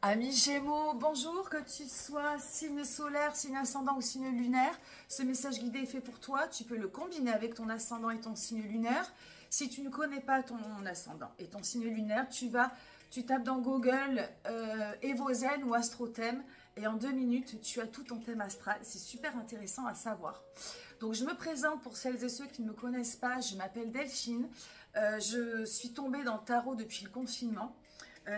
Amis Gémeaux, bonjour, que tu sois signe solaire, signe ascendant ou signe lunaire, ce message guidé est fait pour toi. Tu peux le combiner avec ton ascendant et ton signe lunaire. Si tu ne connais pas ton ascendant et ton signe lunaire, tu tapes dans Google Evozen ou Astrothème et en 2 minutes, tu as tout ton thème astral. C'est super intéressant à savoir. Donc, je me présente pour celles et ceux qui ne me connaissent pas. Je m'appelle Delphine. Je suis tombée dans le tarot depuis le confinement.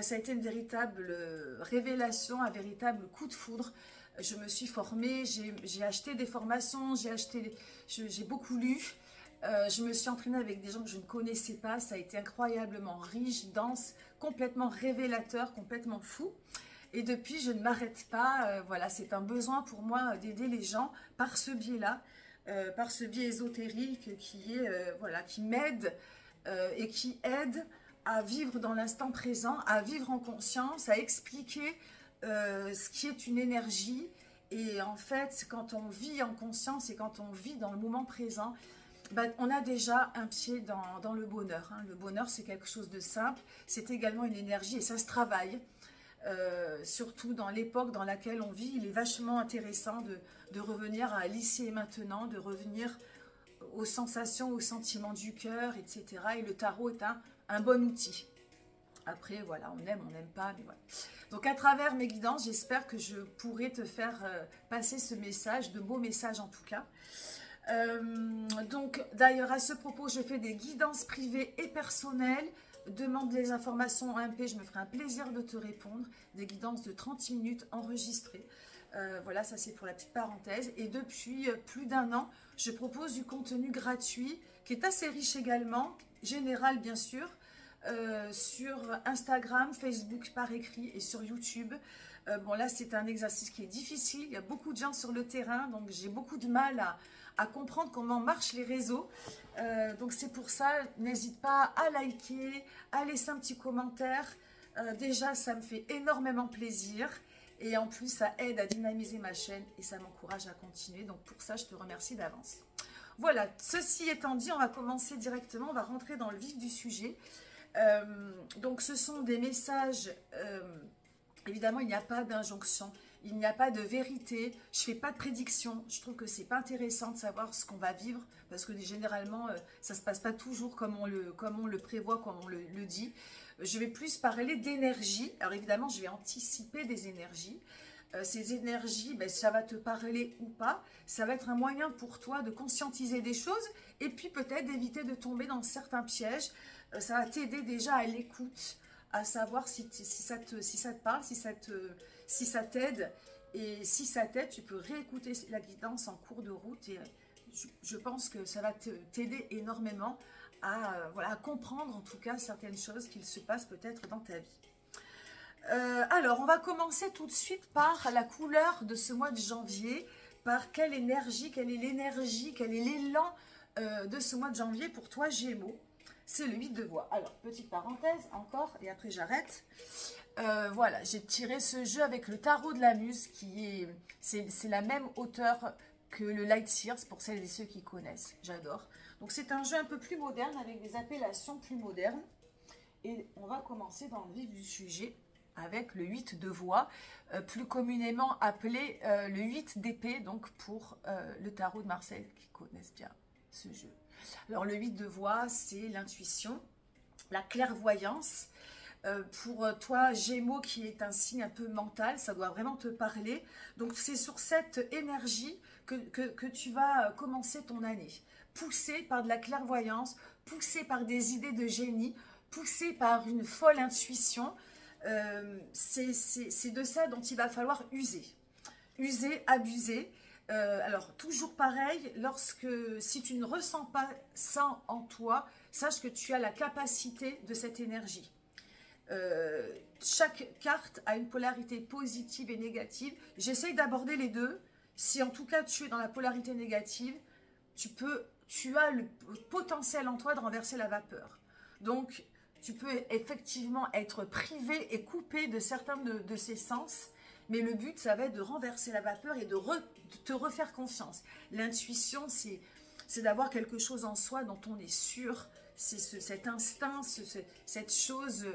Ça a été une véritable révélation, un véritable coup de foudre. Je me suis formée, j'ai acheté des formations, j'ai beaucoup lu. Je me suis entraînée avec des gens que je ne connaissais pas. Ça a été incroyablement riche, dense, complètement révélateur, complètement fou. Et depuis, je ne m'arrête pas. Voilà, c'est un besoin pour moi d'aider les gens par ce biais-là, par ce biais ésotérique qui m'aide et qui aide à vivre dans l'instant présent, à vivre en conscience, à expliquer ce qui est une énergie. Et en fait, quand on vit en conscience et quand on vit dans le moment présent, ben, on a déjà un pied dans le bonheur. Hein. Le bonheur, c'est quelque chose de simple. C'est également une énergie et ça se travaille. Surtout dans l'époque dans laquelle on vit, il est vachement intéressant de revenir à l'ici et maintenant, de revenir aux sensations, aux sentiments du cœur, etc. Et le tarot est un bon outil. Après, voilà, on n'aime pas, mais voilà. Donc, à travers mes guidances, j'espère que je pourrai te faire passer ce message, de beaux messages en tout cas. Donc, d'ailleurs, à ce propos, je fais des guidances privées et personnelles. Demande les informations en MP, je me ferai un plaisir de te répondre. Des guidances de 30 minutes enregistrées. Voilà, ça c'est pour la petite parenthèse. Et depuis plus d'1 an, je propose du contenu gratuit qui est assez riche également, général bien sûr, sur Instagram, Facebook par écrit et sur YouTube. Bon là c'est un exercice qui est difficile, il y a beaucoup de gens sur le terrain, donc j'ai beaucoup de mal à comprendre comment marchent les réseaux. Donc c'est pour ça, n'hésite pas à liker, à laisser un petit commentaire. Déjà ça me fait énormément plaisir. Et en plus, ça aide à dynamiser ma chaîne et ça m'encourage à continuer. Donc pour ça, je te remercie d'avance. Voilà, ceci étant dit, on va commencer directement. On va rentrer dans le vif du sujet. Donc ce sont des messages... évidemment, il n'y a pas d'injonction. Il n'y a pas de vérité. Je ne fais pas de prédiction. Je trouve que c'est pas intéressant de savoir ce qu'on va vivre. Parce que généralement, ça ne se passe pas toujours comme on le prévoit, comme on le dit. Je vais plus parler d'énergie. Alors évidemment, je vais anticiper des énergies. Ces énergies, ben, ça va te parler ou pas. Ça va être un moyen pour toi de conscientiser des choses et puis peut-être d'éviter de tomber dans certains pièges. Ça va t'aider déjà à l'écoute, à savoir si ça te parle, si ça t'aide. Et si ça t'aide, tu peux réécouter la guidance en cours de route. Et je pense que ça va t'aider énormément à comprendre en tout cas certaines choses qu'il se passe peut-être dans ta vie. Alors, on va commencer tout de suite par la couleur de ce mois de janvier, par quelle énergie, quelle est l'énergie, quel est l'élan de ce mois de janvier pour toi Gémeaux. C'est le 8 de voix. Alors, petite parenthèse encore, et après j'arrête. Voilà, j'ai tiré ce jeu avec le tarot de la muse, c'est la même hauteur que le Light Sears, pour celles et ceux qui connaissent. J'adore. Donc, c'est un jeu un peu plus moderne, avec des appellations plus modernes. Et on va commencer dans le vif du sujet avec le 8 de voix, plus communément appelé le 8 d'épée, donc pour le tarot de Marseille qui connaissent bien ce jeu. Alors le 8 de voix, c'est l'intuition, la clairvoyance. Pour toi Gémeaux qui est un signe un peu mental, ça doit vraiment te parler. Donc c'est sur cette énergie que tu vas commencer ton année. Poussé par de la clairvoyance, poussé par des idées de génie, poussé par une folle intuition. C'est de ça dont il va falloir user. User, abuser. Alors, toujours pareil, si tu ne ressens pas ça en toi, sache que tu as la capacité de cette énergie. Chaque carte a une polarité positive et négative. J'essaye d'aborder les deux. Si en tout cas tu es dans la polarité négative, tu as le potentiel en toi de renverser la vapeur. Donc, tu peux effectivement être privé et coupé de certains de ces sens, mais le but, ça va être de renverser la vapeur et de te refaire confiance. L'intuition, c'est d'avoir quelque chose en soi dont on est sûr. C'est cet instinct, cette chose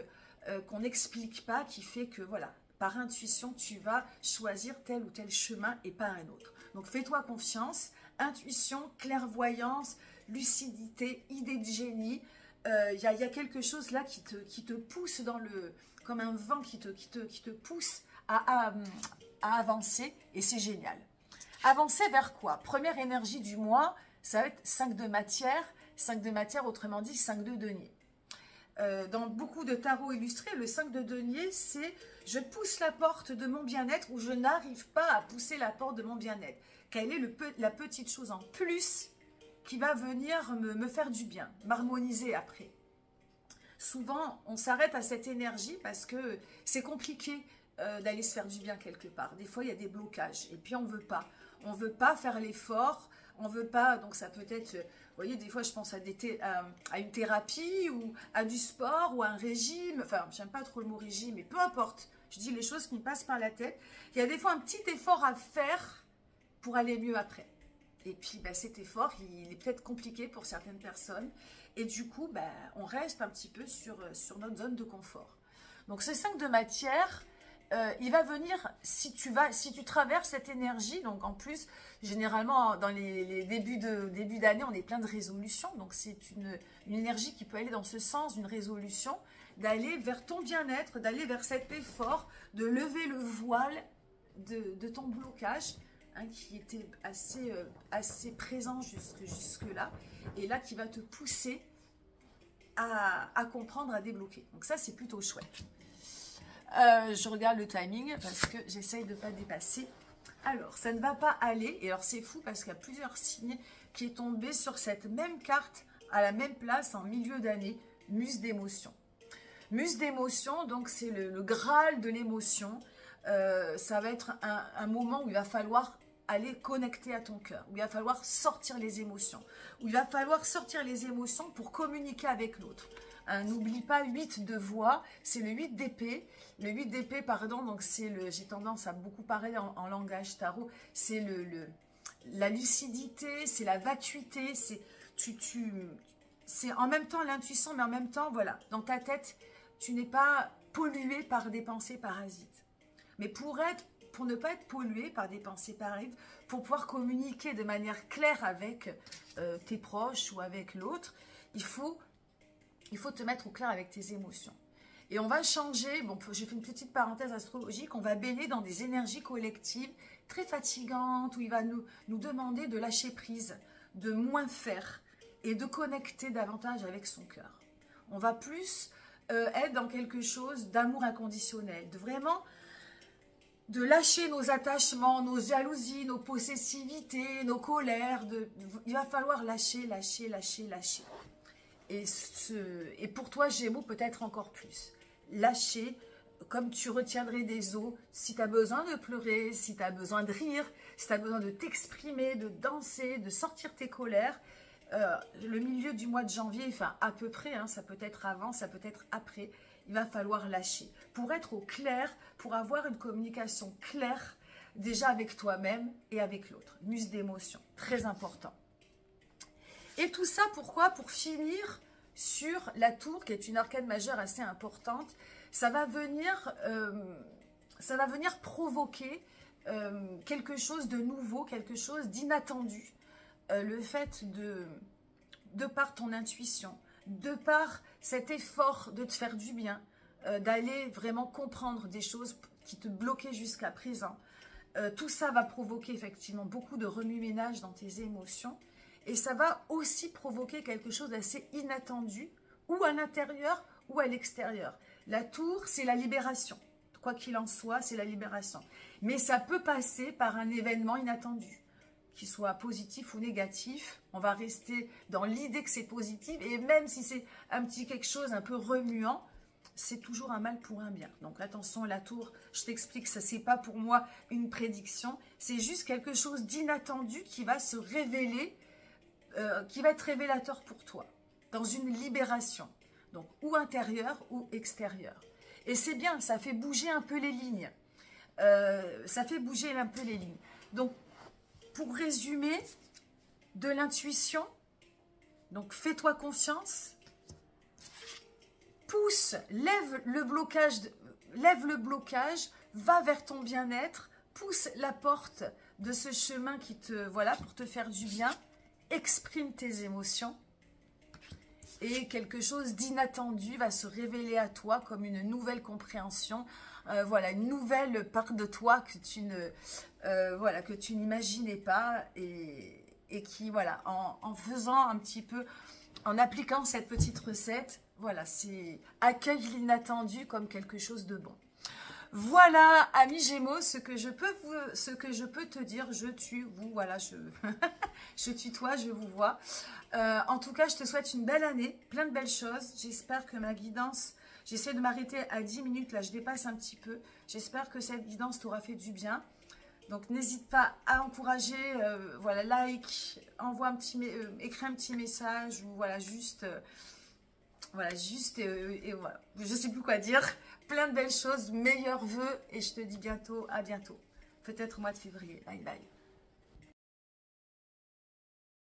qu'on n'explique pas, qui fait que, voilà, par intuition, tu vas choisir tel ou tel chemin et pas un autre. Donc, fais-toi confiance. Intuition, clairvoyance, lucidité, idée de génie. Il y a quelque chose là qui te pousse dans le... comme un vent qui te pousse à avancer et c'est génial. Avancer vers quoi? Première énergie du mois, ça va être 5 de matière. 5 de matière, autrement dit 5 de denier. Dans beaucoup de tarots illustrés, le 5 de denier, c'est je pousse la porte de mon bien-être ou je n'arrive pas à pousser la porte de mon bien-être. Quelle est la petite chose en plus qui va venir me faire du bien, m'harmoniser après. Souvent, on s'arrête à cette énergie parce que c'est compliqué d'aller se faire du bien quelque part. Des fois, il y a des blocages et puis on ne veut pas. On ne veut pas faire l'effort, on ne veut pas, donc ça peut être, vous voyez, des fois je pense à une thérapie ou à du sport ou à un régime, enfin, j'aime pas trop le mot régime, mais peu importe, je dis les choses qui me passent par la tête. Il y a des fois un petit effort à faire pour aller mieux après. Et puis, ben, cet effort, il est peut-être compliqué pour certaines personnes. Et du coup, ben, on reste un petit peu sur notre zone de confort. Donc, ce 5 de matière, il va venir, si tu traverses cette énergie, donc en plus, généralement, dans les débuts d'année, on est plein de résolutions. Donc, c'est une énergie qui peut aller dans ce sens d'une résolution, d'aller vers ton bien-être, d'aller vers cet effort, de lever le voile de ton blocage, hein, qui était assez présent jusque-là, et là qui va te pousser à comprendre, à débloquer. Donc ça, c'est plutôt chouette. Je regarde le timing parce que j'essaye de ne pas dépasser. Alors, ça ne va pas aller, et alors c'est fou parce qu'il y a plusieurs signes qui est tombé sur cette même carte, à la même place, en milieu d'année, muse d'émotion. Muse d'émotion, donc c'est le Graal de l'émotion. Ça va être un moment où il va falloir aller connecter à ton cœur, où il va falloir sortir les émotions, où il va falloir sortir les émotions pour communiquer avec l'autre. N'oublie pas 8 de voix, c'est le 8 d'épée. Le 8 d'épée, pardon, donc c'est j'ai tendance à beaucoup parler en langage tarot, c'est la lucidité, c'est la vacuité, c'est en même temps l'intuition, mais en même temps, voilà, dans ta tête, tu n'es pas pollué par des pensées parasites. Mais pour ne pas être pollué par des pensées parasites, pour pouvoir communiquer de manière claire avec tes proches ou avec l'autre, il faut te mettre au clair avec tes émotions. Et on va changer, bon, j'ai fait une petite parenthèse astrologique, on va baigner dans des énergies collectives très fatigantes, où il va nous demander de lâcher prise, de moins faire et de connecter davantage avec son cœur. On va plus être dans quelque chose d'amour inconditionnel, de lâcher nos attachements, nos jalousies, nos possessivités, nos colères. Il va falloir lâcher, lâcher, lâcher, lâcher. Et pour toi, Gémeaux, peut-être encore plus. Lâcher, comme tu retiendrais des eaux, si tu as besoin de pleurer, si tu as besoin de rire, si tu as besoin de t'exprimer, de danser, de sortir tes colères. Le milieu du mois de janvier, enfin à peu près, hein, ça peut être avant, ça peut être après, il va falloir lâcher. Pour être au clair, pour avoir une communication claire, déjà avec toi-même et avec l'autre. Muse d'émotion, très important. Et tout ça, pourquoi? Pour finir sur la tour, qui est une arcane majeure assez importante. Ça va venir provoquer quelque chose de nouveau, quelque chose d'inattendu. Le fait de par ton intuition, de par cet effort de te faire du bien, d'aller vraiment comprendre des choses qui te bloquaient jusqu'à présent, tout ça va provoquer effectivement beaucoup de remue-ménage dans tes émotions. Et ça va aussi provoquer quelque chose d'assez inattendu, ou à l'intérieur ou à l'extérieur. La tour, c'est la libération. Quoi qu'il en soit, c'est la libération. Mais ça peut passer par un événement inattendu, qu'il soit positif ou négatif. On va rester dans l'idée que c'est positif. Et même si c'est un petit quelque chose un peu remuant, c'est toujours un mal pour un bien. Donc attention, la tour, je t'explique, ça c'est pas pour moi une prédiction. C'est juste quelque chose d'inattendu qui va se révéler, qui va être révélateur pour toi, dans une libération, donc ou intérieure ou extérieure. Et c'est bien, ça fait bouger un peu les lignes. Donc, pour résumer, de l'intuition, donc fais-toi confiance, pousse, lève le blocage, va vers ton bien-être, pousse la porte de ce chemin qui te, voilà, pour te faire du bien, exprime tes émotions et quelque chose d'inattendu va se révéler à toi comme une nouvelle compréhension, voilà, une nouvelle part de toi que tu ne, voilà, que tu n'imaginais pas et qui, voilà, en faisant un petit peu, en appliquant cette petite recette, voilà, c'est accueille l'inattendu comme quelque chose de bon. Voilà, amis Gémeaux, ce que je peux te dire, voilà, je tutoie, je vous vois. En tout cas, je te souhaite une belle année, plein de belles choses. J'espère que ma guidance, j'essaie de m'arrêter à 10 minutes, là je dépasse un petit peu. J'espère que cette guidance t'aura fait du bien. Donc n'hésite pas à encourager, voilà, like, envoie un petit, écris un petit message ou voilà, juste, et voilà, je sais plus quoi dire. Plein de belles choses, meilleurs vœux et je te dis bientôt, à bientôt. Peut-être au mois de février. Bye bye.